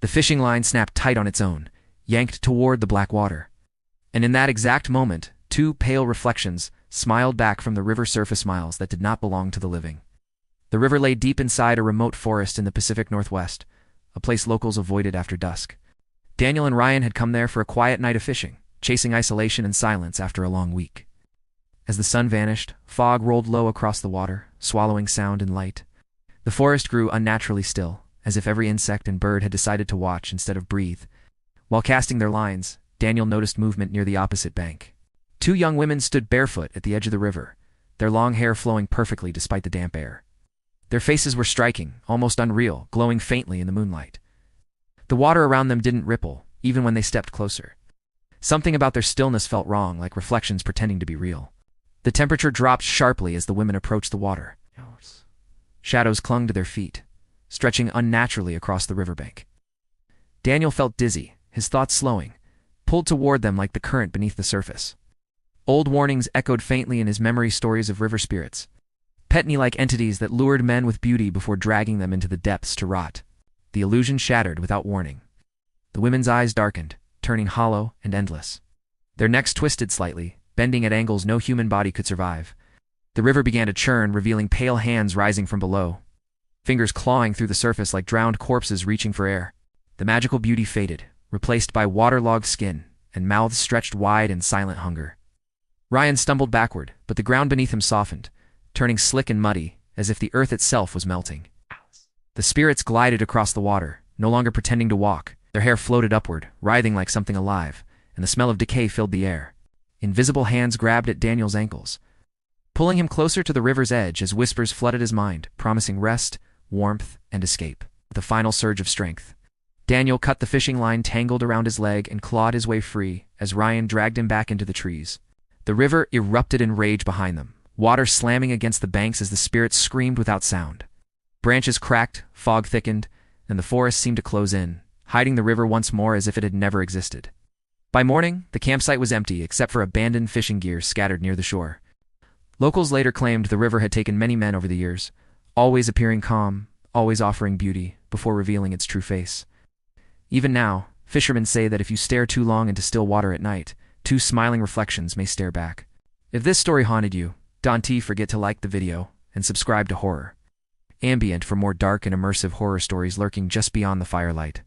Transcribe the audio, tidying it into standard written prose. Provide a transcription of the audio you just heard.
The fishing line snapped tight on its own, yanked toward the black water. And in that exact moment, two pale reflections smiled back from the river surface, smiles that did not belong to the living. The river lay deep inside a remote forest in the Pacific Northwest, a place locals avoided after dusk. Daniel and Ryan had come there for a quiet night of fishing, chasing isolation and silence after a long week. As the sun vanished, fog rolled low across the water, swallowing sound and light. The forest grew unnaturally still, as if every insect and bird had decided to watch instead of breathe. While casting their lines, Daniel noticed movement near the opposite bank. Two young women stood barefoot at the edge of the river, their long hair flowing perfectly despite the damp air. Their faces were striking, almost unreal, glowing faintly in the moonlight. The water around them didn't ripple, even when they stepped closer. Something about their stillness felt wrong, like reflections pretending to be real. The temperature dropped sharply as the women approached the water. Shadows clung to their feet, stretching unnaturally across the riverbank. Daniel felt dizzy, his thoughts slowing, pulled toward them like the current beneath the surface. Old warnings echoed faintly in his memory, stories of river spirits, Petni-like entities that lured men with beauty before dragging them into the depths to rot. The illusion shattered without warning. The women's eyes darkened, turning hollow and endless. Their necks twisted slightly, bending at angles no human body could survive. The river began to churn, revealing pale hands rising from below, fingers clawing through the surface like drowned corpses reaching for air. The magical beauty faded, replaced by waterlogged skin and mouths stretched wide in silent hunger. Ryan stumbled backward, but the ground beneath him softened, turning slick and muddy, as if the earth itself was melting. The spirits glided across the water, no longer pretending to walk. Their hair floated upward, writhing like something alive, and the smell of decay filled the air. Invisible hands grabbed at Daniel's ankles, pulling him closer to the river's edge as whispers flooded his mind, promising rest, warmth, and escape. With a final surge of strength, Daniel cut the fishing line tangled around his leg and clawed his way free as Ryan dragged him back into the trees. The river erupted in rage behind them, water slamming against the banks as the spirits screamed without sound. Branches cracked, fog thickened, and the forest seemed to close in, hiding the river once more as if it had never existed. By morning, the campsite was empty except for abandoned fishing gear scattered near the shore. Locals later claimed the river had taken many men over the years, always appearing calm, always offering beauty, before revealing its true face. Even now, fishermen say that if you stare too long into still water at night, two smiling reflections may stare back. If this story haunted you, don't forget to like the video and subscribe to Horror Ambient for more dark and immersive horror stories lurking just beyond the firelight.